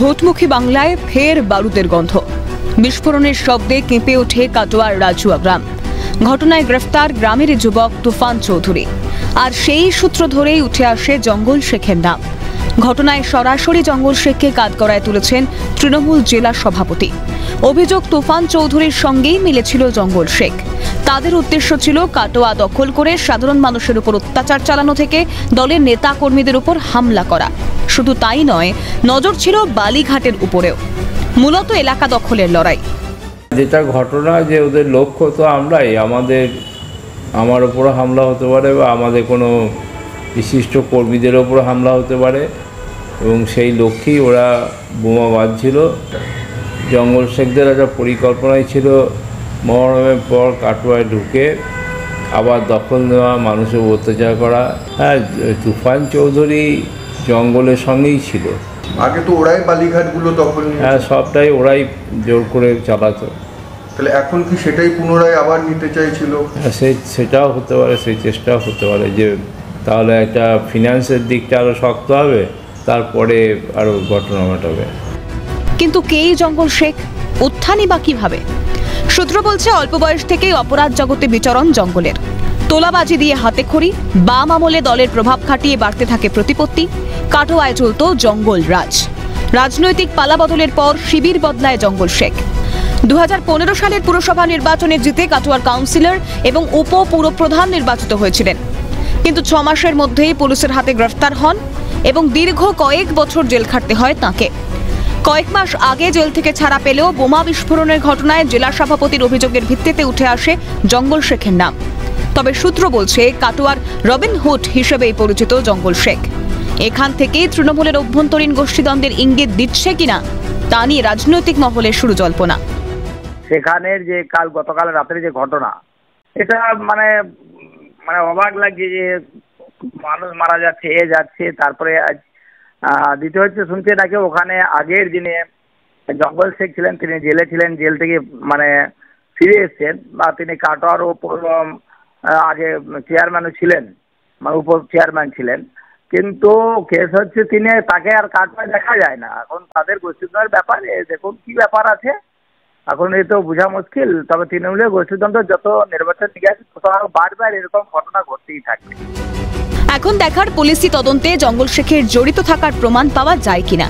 ভোটমুখী বাংলায় ফের বারুদের গন্ধ। বিস্ফোরণের শব্দে কেঁপে ওঠে কাটোয়ার রাজুয়া গ্রাম। ঘটনায় গ্রেফতার গ্রামের যুবক তুফান চৌধুরী। আর সেই সূত্র ধরেই উঠে আসে জঙ্গল শেখের নাম। ঘটনায় সরাসরি জঙ্গল শেখকে কাঠগড়ায় তুলেছেন তৃণমূল জেলা সভাপতি। অভিযোগ, তুফান চৌধুরীর সঙ্গেই মিলেছিল জঙ্গল শেখ। তাদের উদ্দেশ্য ছিল কাটোয়া দখল করে সাধারণ মানুষের উপর অত্যাচার চালানো থেকে দলের নেতা কর্মীদের উপর হামলা করা। শুধু তাই নয়, নজর ছিল বালিঘাটের উপরেও। মূলত এলাকা দখলের লড়াই। যেটা ঘটনা যে ওদের লক্ষ্য তো আমরাই, আমার উপর হামলা হতে পারে বা আমাদের কোনো বিশিষ্ট কর্মীদের ওপর হামলা হতে পারে, এবং সেই লক্ষ্যেই ওরা বোমা বাঁধছিল। জঙ্গল শেখদের একটা পরিকল্পনাই ছিল মহরমের পর কাটোয়ায় ঢুকে আবার দখল নেওয়া, মানুষের অত্যাচার করা। হ্যাঁ, তুফান চৌধুরী জঙ্গলের সঙ্গেই ছিল। আগে তো ওরাই বালিঘাটগুলো দখল নিয়েছে। হ্যাঁ, সবটাই ওরাই জোর করে চালাতো। তাহলে এখন কি সেটাই পুনরায় আবার নিতে চাইছিল? হ্যাঁ, সেটাও হতে পারে, সেই চেষ্টাও হতে পারে যে তাহলে একটা ফিনান্সের দিকটা আরও শক্ত হবে, তারপরে আরও ঘটনা ঘটাবে। কিন্তু কেই জঙ্গল শেখ, উত্থানই বা কিভাবে? সূত্র বলছে, অল্প বয়স থেকেই অপরাধ জগতে বিচরণ জঙ্গলের। তোলাবাজি দিয়ে হাতে খড়ি, বাম আমলে দলের প্রভাব খাটিয়ে বাড়তে থাকে প্রতিপত্তি। কাটোয়ায় চলত জঙ্গল রাজ। রাজনৈতিক পালাবদলের পর শিবির বদলায় জঙ্গল শেখ। 2015 সালের পুরসভা নির্বাচনে জিতে কাটোয়ার কাউন্সিলর এবং উপ পুরপ্রধান নির্বাচিত হয়েছিলেন। কিন্তু 6 মাসের মধ্যেই পুলিশের হাতে গ্রেফতার হন এবং দীর্ঘ কয়েক বছর জেল খাটতে হয় তাঁকে। কয়েক মাস আগে জেল থেকে ছাড়া পেলেও বোমা বিস্ফোরণের ঘটনায় জেলা সভাপতির অভিযোগের ভিত্তিতে উঠে আসে জঙ্গল শেখের নাম। তবে সূত্র বলছে, কাটোয়ার রবিন হুড হিসেবেই পরিচিত জঙ্গল শেখ। এখান থেকেই তৃণমূলের অভ্যন্তরীণ গোষ্ঠীদ্বন্দ্বের ইঙ্গিত দিচ্ছে কিনা তা নিয়ে রাজনৈতিক মহলে শুরু জল্পনা। সেখানের যে গতকাল রাতের যে ঘটনা, এটা মানে অবাক লাগছে যে মানুষ মারা যাচ্ছে, যাচ্ছে। তারপরে আজ দ্বিতীয় হচ্ছে শুনছে নাকি ওখানে আগের দিনে জঙ্গল শেখ ছিলেন, তিনি জেলে ছিলেন, জেল থেকে ফিরে এসছেন, বা তিনি কাটোয়ার ওপর আগে চেয়ারম্যানও ছিলেন, উপ চেয়ারম্যান ছিলেন। কিন্তু কেস হচ্ছে তাকে আর কাটোয়ায় দেখা যায় না। এখন তাদের গোষ্ঠীদ্বন্দ্বের ব্যাপারে দেখুন কি ব্যাপার আছে, এখন এই তো বোঝা মুশকিল। তবে তৃণমূলের গোষ্ঠীদ্বন্দ্ব যত নির্বাচন নিয়ে আসে তত বারবার এরকম ঘটনা ঘটতেই থাকবে। এখন দেখার পুলিশি তদন্তে জঙ্গল শেখের জড়িত থাকার প্রমাণ পাওয়া যায় কিনা।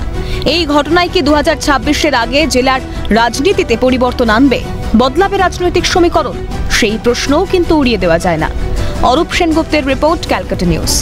এই ঘটনায় কি 2026-এর আগে জেলার রাজনীতিতে পরিবর্তন আনবে, বদলাবে রাজনৈতিক সমীকরণ? সেই প্রশ্নও কিন্তু উড়িয়ে দেওয়া যায় না। অরূপ সেনগুপ্তের রিপোর্ট, ক্যালকাটা নিউজ।